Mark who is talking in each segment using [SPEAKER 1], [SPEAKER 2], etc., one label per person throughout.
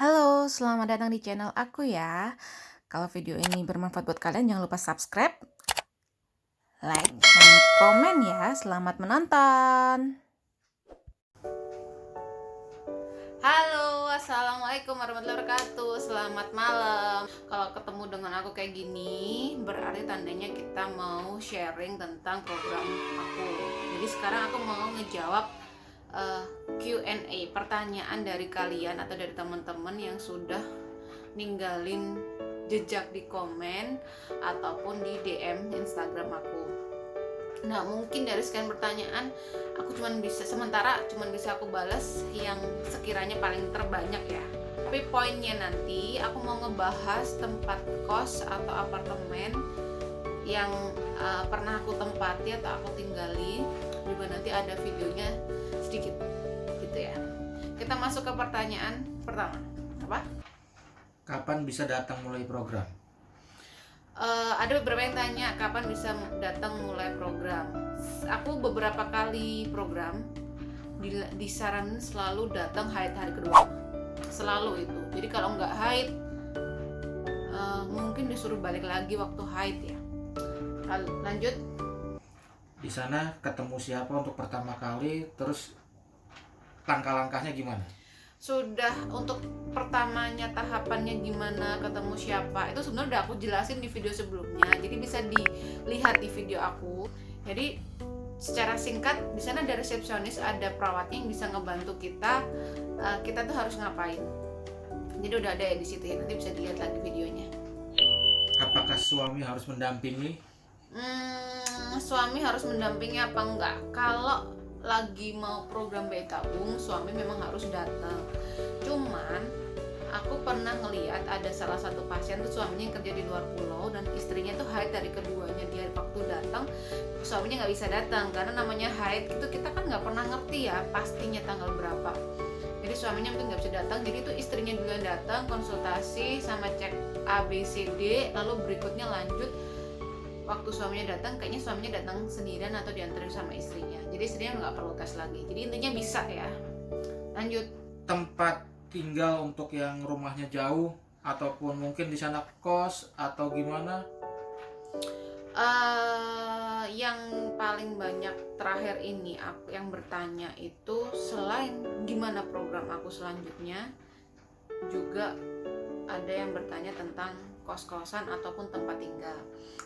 [SPEAKER 1] Halo, selamat datang di channel aku ya. Kalau video ini bermanfaat buat kalian, jangan lupa subscribe, like, dan komen ya. Selamat menonton. Halo, assalamualaikum warahmatullahi wabarakatuh. Selamat malam. Kalau ketemu dengan aku kayak gini, berarti tandanya kita mau sharing tentang program aku. Jadi sekarang aku mau ngejawab Q&A, pertanyaan dari kalian atau dari teman-teman yang sudah ninggalin jejak di komen ataupun di DM Instagram aku. Nah, mungkin dari sekian pertanyaan aku sementara bisa aku balas yang sekiranya paling terbanyak ya. Tapi poinnya nanti aku mau ngebahas tempat kos atau apartemen yang pernah aku tempati atau aku tinggali, juga nanti ada videonya sedikit gitu ya. Kita masuk ke pertanyaan pertama. Apa?
[SPEAKER 2] Kapan bisa datang mulai program?
[SPEAKER 1] Ada beberapa yang tanya kapan bisa datang mulai program. Aku beberapa kali program disarankan selalu datang haid hari kedua, selalu itu. Jadi kalau nggak haid, mungkin disuruh balik lagi waktu haid ya. Lanjut.
[SPEAKER 2] Di sana ketemu siapa untuk pertama kali, terus langkah-langkahnya gimana?
[SPEAKER 1] Sudah untuk pertamanya tahapannya gimana, ketemu siapa, itu sebenarnya udah aku jelasin di video sebelumnya, jadi bisa dilihat di video aku. Jadi secara singkat, di sana ada resepsionis, ada perawatnya yang bisa ngebantu kita, kita tuh harus ngapain. Jadi udah ada ya di situ ya, nanti bisa dilihat lagi videonya.
[SPEAKER 2] Apakah suami harus mendampingi?
[SPEAKER 1] Suami harus mendampingi apa enggak? Kalau lagi mau program bayi tabung, suami memang harus datang. Cuman aku pernah ngeliat ada salah satu pasien tuh suaminya yang kerja di luar pulau dan istrinya tuh haid dari keduanya. Dia waktu datang, suaminya nggak bisa datang karena namanya haid itu kita kan nggak pernah ngerti ya pastinya tanggal berapa. Jadi suaminya mungkin nggak bisa datang, jadi itu istrinya dulu yang datang, konsultasi sama cek ABCD, lalu berikutnya lanjut. Waktu suaminya datang, kayaknya suaminya datang sendirian atau diantarin sama istrinya, jadi istrinya nggak perlu tes lagi. Jadi intinya bisa ya. Lanjut.
[SPEAKER 2] Tempat tinggal untuk yang rumahnya jauh, ataupun mungkin di sana kos atau gimana?
[SPEAKER 1] Yang paling banyak terakhir ini aku yang bertanya itu, selain gimana program aku selanjutnya, juga ada yang bertanya tentang kos-kosan ataupun tempat tinggal.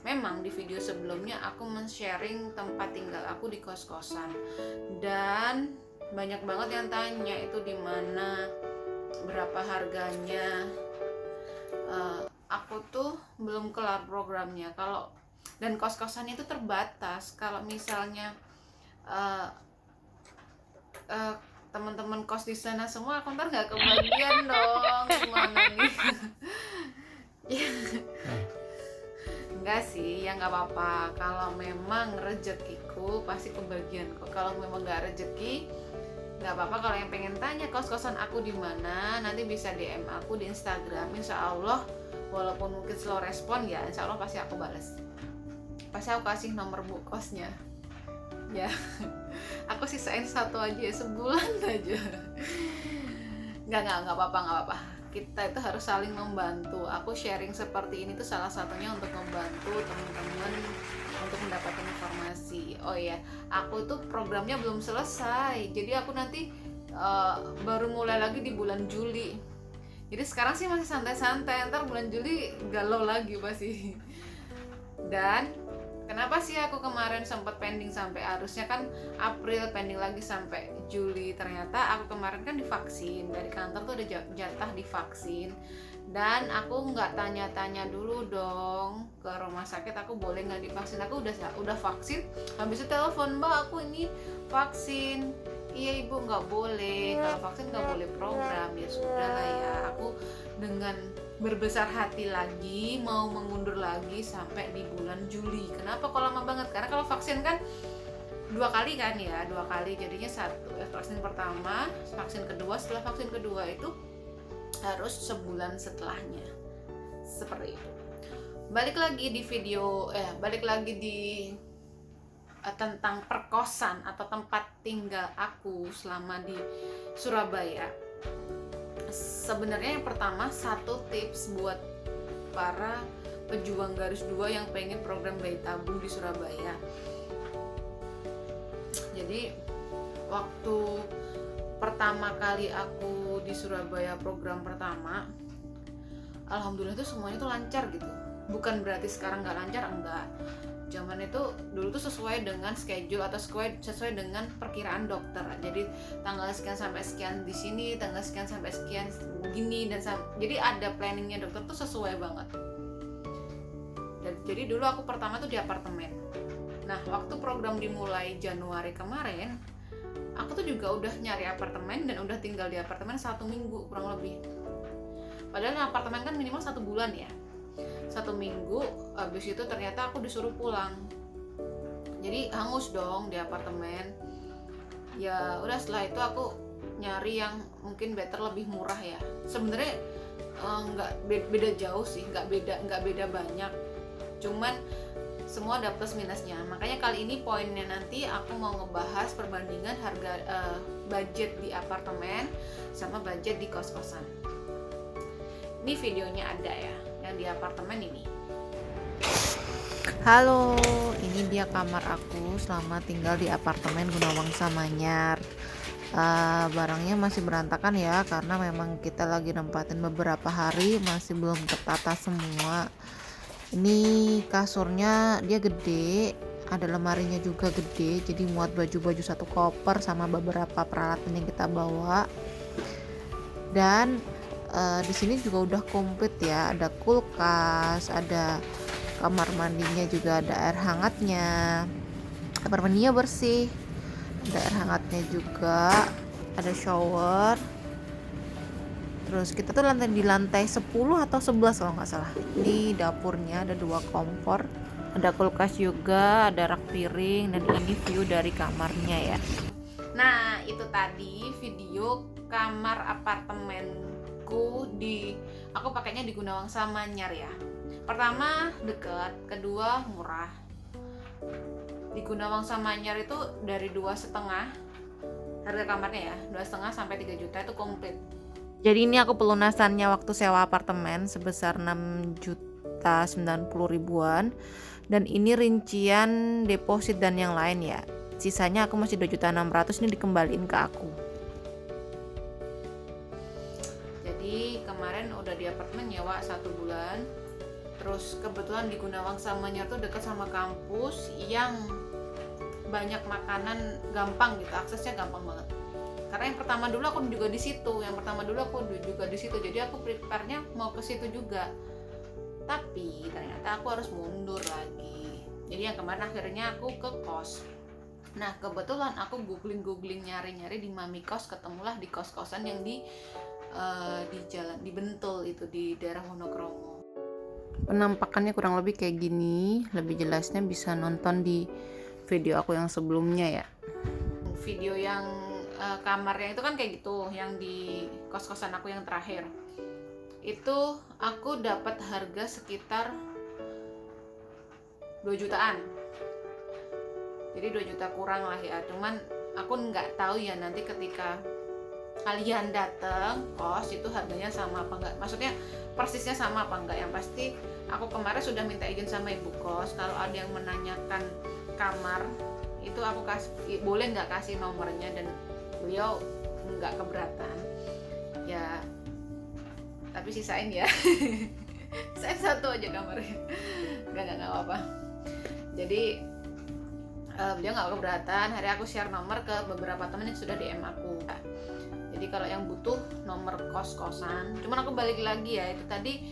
[SPEAKER 1] Memang di video sebelumnya aku men-sharing tempat tinggal aku di kos-kosan, dan banyak banget yang tanya itu di mana, berapa harganya. Aku tuh belum kelar programnya. Kalau dan kos-kosan itu terbatas. Kalau misalnya uh, uh, teman-teman kos di sana semua, aku ntar nggak kebagian dong. Gimana nih? Enggak sih, ya nggak apa-apa. Kalau memang rezekiku pasti kebagian kok. Kalau memang nggak rezeki, nggak apa-apa. Kalau yang pengen tanya kos-kosan aku di mana, nanti bisa DM aku di Instagram. Insya Allah, walaupun mungkin slow respon ya, insya Allah pasti aku balas. Pasti aku kasih nomor bu kosnya. Ya, aku sisain satu aja ya, sebulan aja. Nggak apa-apa. Kita itu harus saling membantu. Aku sharing seperti ini tuh salah satunya untuk membantu teman-teman untuk mendapatkan informasi. Oh iya, aku tuh programnya belum selesai. Jadi aku nanti baru mulai lagi di bulan Juli. Jadi sekarang sih masih santai-santai. Ntar bulan Juli galau lagi pasti. Dan kenapa sih aku kemarin sempat pending sampai, harusnya kan April, pending lagi sampai Juli. Ternyata aku kemarin kan divaksin, dari kantor tuh ada jatah divaksin, dan aku nggak tanya-tanya dulu dong ke rumah sakit aku boleh nggak divaksin. Aku udah vaksin, habis itu telepon, mbak aku ini vaksin. Iya ibu, nggak boleh, kalau vaksin nggak boleh program. Ya sudah lah ya, aku dengan berbesar hati lagi mau mengundur lagi sampai di bulan Juli. Kenapa kok lama banget? Karena kalau vaksin kan 2 kali kan ya, 2 kali, jadinya satu vaksin pertama, vaksin kedua. Setelah vaksin kedua itu harus sebulan setelahnya, seperti itu. Balik lagi di tentang perkosan atau tempat tinggal aku selama di Surabaya. Sebenarnya yang pertama, satu tips buat para pejuang garis 2 yang pengen program bayi tabung di Surabaya. Jadi waktu pertama kali aku di Surabaya program pertama, alhamdulillah tuh semuanya tuh lancar gitu. Bukan berarti sekarang nggak lancar, enggak. Zaman itu dulu tuh sesuai dengan schedule atau sesuai dengan perkiraan dokter. Jadi tanggal sekian sampai sekian di sini, tanggal sekian sampai sekian begini, dan jadi ada planningnya dokter tuh sesuai banget. Dan jadi dulu aku pertama tuh di apartemen. Nah, waktu program dimulai Januari kemarin, aku tuh juga udah nyari apartemen dan udah tinggal di apartemen 1 minggu kurang lebih. Padahal apartemen kan minimal 1 bulan ya. 1 minggu, habis itu ternyata aku disuruh pulang. Jadi hangus dong di apartemen. Ya udah, setelah itu aku nyari yang mungkin better, lebih murah ya. Sebenarnya nggak beda jauh sih, nggak beda banyak. Cuman semua ada plus minusnya. Makanya kali ini poinnya nanti aku mau ngebahas perbandingan harga budget di apartemen sama budget di kos-kosan. Ini videonya ada ya, yang di apartemen ini.
[SPEAKER 3] Halo, ini dia kamar aku selama tinggal di apartemen Gunawangsa Manyar. Barangnya masih berantakan ya, karena memang kita lagi nempatin beberapa hari, masih belum tertata semua. Ini kasurnya dia gede, ada lemarinya juga gede, jadi muat baju-baju 1 koper sama beberapa peralatan yang kita bawa. Dan di sini juga udah komplit ya, ada kulkas, ada kamar mandinya, juga ada air hangatnya, kamar mandinya bersih, ada air hangatnya juga, ada shower. Terus kita tuh di lantai 10 atau 11 kalau nggak salah. Ini dapurnya ada 2 kompor, ada kulkas juga, ada rak piring, dan ini view dari kamarnya ya.
[SPEAKER 1] Nah, itu tadi video kamar apartemenku aku pakainya di Gunawangsa Manyar ya. Pertama dekat, kedua murah. Di Gunawangsa Manyar itu dari 2,5 harga kamarnya ya, 2,5 sampai 3 juta itu komplit.
[SPEAKER 3] Jadi ini aku pelunasannya waktu sewa apartemen sebesar 6.090.000-an, dan ini rincian deposit dan yang lain ya. Sisanya aku masih 2.600.000, ini dikembaliin ke aku.
[SPEAKER 1] Jadi kemarin udah di apartemen nyewa 1 bulan. Terus kebetulan di Gunawangsa Manyar tuh dekat sama kampus yang banyak makanan, gampang gitu, aksesnya gampang banget. Karena yang pertama dulu aku juga di situ, jadi aku prepare-nya mau ke situ juga. Tapi ternyata aku harus mundur lagi. Jadi yang kemarin akhirnya aku ke kos. Nah, kebetulan aku googling nyari di Mami Kos, ketemulah di kos-kosan yang di jalan di Bentul itu, di daerah Wonokromo.
[SPEAKER 3] Penampakannya kurang lebih kayak gini. Lebih jelasnya bisa nonton di video aku yang sebelumnya ya.
[SPEAKER 1] Video yang kamarnya itu kan kayak gitu, yang di kos-kosan aku yang terakhir. Itu aku dapat harga sekitar 2 jutaan. Jadi 2 juta kurang lah ya. Cuman aku nggak tahu ya nanti ketika kalian datang kos itu harganya sama apa enggak, maksudnya persisnya sama apa enggak. Yang pasti aku kemarin sudah minta izin sama ibu kos, kalau ada yang menanyakan kamar itu aku boleh nggak kasih nomornya, dan beliau nggak keberatan ya, tapi sisain ya. Saya 1 aja kamarnya, nggak apa-apa. Jadi beliau nggak keberatan. Hari aku share nomor ke beberapa temen yang sudah DM aku. Jadi kalau yang butuh nomor kos-kosan, cuman aku balik lagi ya, itu tadi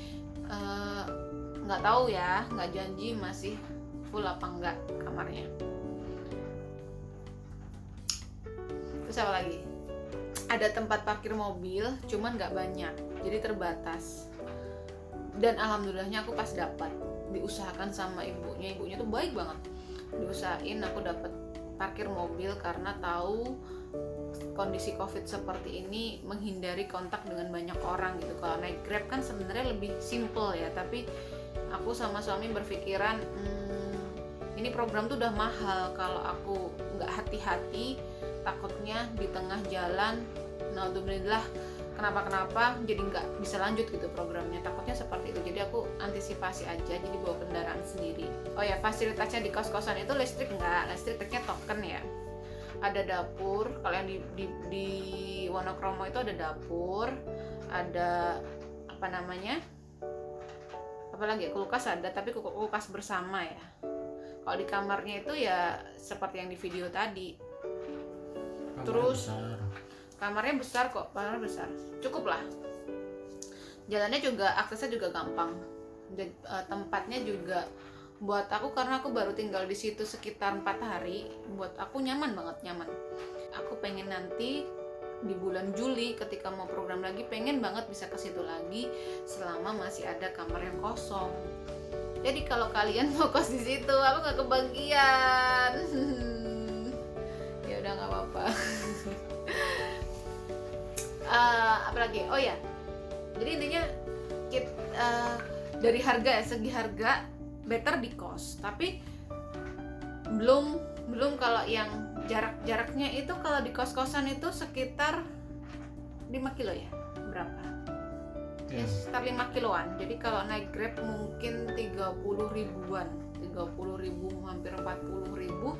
[SPEAKER 1] nggak tahu ya, nggak janji masih full apa enggak kamarnya. Terus apa lagi? Ada tempat parkir mobil, cuman nggak banyak, jadi terbatas. Dan alhamdulillahnya aku pas dapat, diusahakan sama ibunya tuh baik banget. Diusahain aku dapat parkir mobil karena tahu kondisi COVID seperti ini menghindari kontak dengan banyak orang gitu. Kalau naik Grab kan sebenarnya lebih simple ya, tapi aku sama suami berpikiran ini program tuh udah mahal, kalau aku nggak hati-hati takutnya di tengah jalan naudzubillah kenapa jadi nggak bisa lanjut gitu programnya, takutnya seperti itu. Jadi aku antisipasi aja, jadi bawa kendaraan sendiri. Oh ya, fasilitasnya di kos-kosan itu listrik nggak, listriknya token ya. Ada dapur, kalau yang di Wonokromo itu ada dapur, ada apa namanya, apalagi kulkas ada, tapi kulkas bersama ya. Kalau di kamarnya itu ya seperti yang di video tadi. Terus kamarnya besar kok, kamarnya besar, cukup lah. Jalannya juga, aksesnya juga gampang. Tempatnya juga buat aku, karena aku baru tinggal di situ sekitar 4 hari, buat aku nyaman banget, nyaman. Aku pengen nanti di bulan Juli ketika mau program lagi, pengen banget bisa ke situ lagi selama masih ada kamar yang kosong. Jadi kalau kalian mau kos di situ, aku nggak kebagian. Ya udah nggak apa-apa. Apalagi, oh ya, jadi intinya dari harga ya, segi harga better di kos, tapi belum kalau yang jaraknya itu, kalau di kos-kosan itu sekitar 5 kilo ya, berapa? Ya sekitar 5 kiloan. Jadi kalau naik Grab mungkin 30 ribuan, 30 ribu, hampir 40 ribu,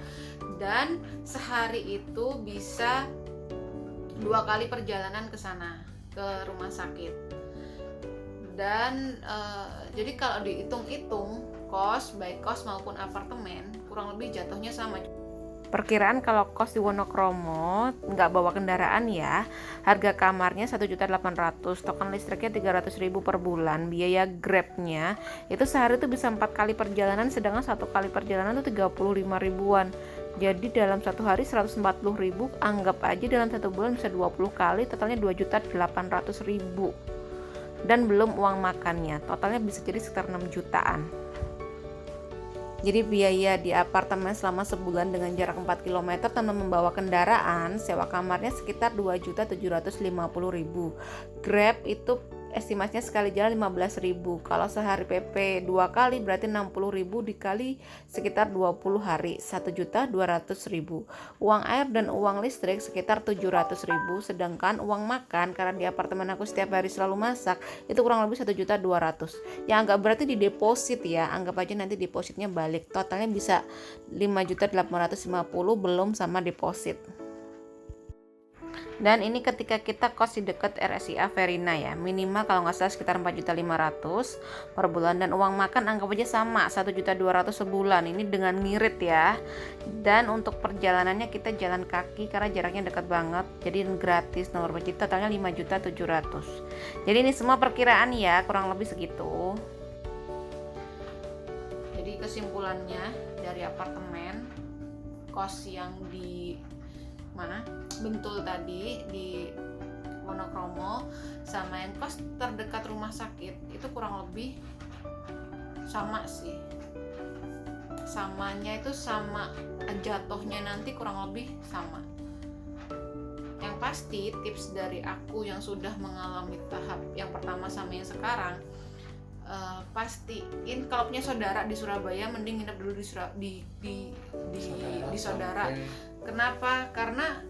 [SPEAKER 1] dan sehari itu bisa 2 kali perjalanan ke sana, ke rumah sakit. Dan jadi kalau dihitung-hitung kos, baik kos maupun apartemen, kurang lebih jatuhnya sama. Perkiraan kalau kos di Wonokromo nggak bawa kendaraan ya, harga kamarnya 1.800.000, token listriknya 300.000 per bulan, biaya Grabnya itu sehari itu bisa 4 kali perjalanan, sedangkan 1 kali perjalanan itu 35 ribuan. Jadi dalam 1 hari 140.000, anggap aja dalam 1 bulan bisa 20 kali, totalnya 2.800.000. Dan belum uang makannya, totalnya bisa jadi sekitar 6 jutaan. Jadi biaya di apartemen selama sebulan dengan jarak 4 km tanpa membawa kendaraan, sewa kamarnya sekitar 2.750.000. Grab itu estimasinya sekali jalan 15.000. Kalau sehari PP 2 kali berarti 60.000 dikali sekitar 20 hari, 1.200.000. Uang air dan uang listrik sekitar 700.000, sedangkan uang makan karena di apartemen aku setiap hari selalu masak itu kurang lebih 1.200.000. Ya anggap berarti di deposit ya, anggap aja nanti depositnya balik, totalnya bisa 5.850.000 belum sama deposit. Dan ini ketika kita kos di dekat RSIA Verina ya, minimal kalau nggak salah sekitar 4.500.000 per bulan, dan uang makan anggap aja sama 1.200.000 sebulan, ini dengan ngirit ya. Dan untuk perjalanannya kita jalan kaki karena jaraknya dekat banget, jadi gratis, nomor budget totalnya 5.700.000. Jadi ini semua perkiraan ya, kurang lebih segitu. Jadi kesimpulannya dari apartemen kos yang di mana Bentul tadi di Wonokromo sama yang kos terdekat rumah sakit itu kurang lebih sama sih, samanya itu sama, jatuhnya nanti kurang lebih sama. Yang pasti tips dari aku yang sudah mengalami tahap yang pertama sama yang sekarang, pastiin kalau punya saudara di Surabaya mending nginep dulu di saudara. Kenapa? Karena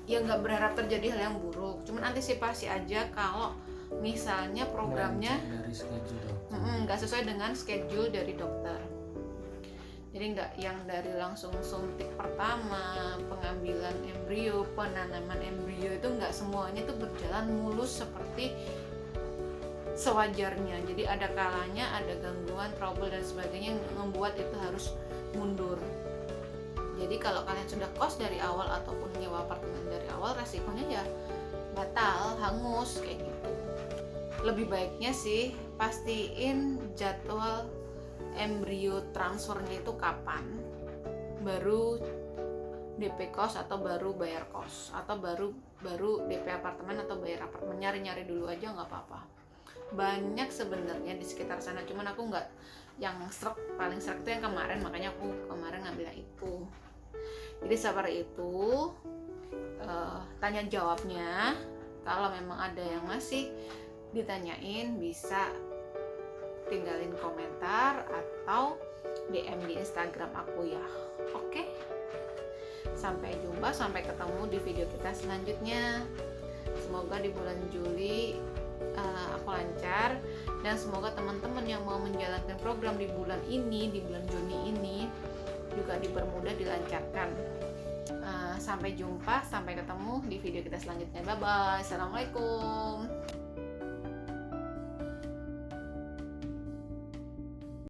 [SPEAKER 1] ya nggak berharap terjadi hal yang buruk, cuman antisipasi aja kalau misalnya programnya nggak sesuai dengan schedule dari dokter. Jadi nggak yang dari langsung suntik pertama, pengambilan embrio, penanaman embrio itu nggak semuanya itu berjalan mulus seperti sewajarnya. Jadi ada kalanya ada gangguan, trouble dan sebagainya yang membuat itu harus mundur. Jadi kalau kalian sudah kos dari awal ataupun nyewa apartemen dari awal, resikonya ya batal, hangus kayak gitu. Lebih baiknya sih pastiin jadwal embrio transfernya itu kapan, baru DP kos atau baru bayar kos, atau baru DP apartemen atau bayar apartemen. Nyari dulu aja nggak apa-apa. Banyak sebenarnya di sekitar sana, cuman aku nggak yang paling srek itu yang kemarin, makanya aku kemarin ngambil yang itu. Jadi seperti itu, tanya jawabnya. Kalau memang ada yang masih ditanyain, bisa tinggalin komentar atau DM di Instagram aku ya. Oke? Sampai jumpa, sampai ketemu di video kita selanjutnya. Semoga di bulan Juli aku lancar, dan semoga teman-teman yang mau menjalankan program di bulan ini, di bulan Juni ini juga dipermudah, dilancarkan. Sampai jumpa, sampai ketemu di video kita selanjutnya. Bye bye. Assalamualaikum.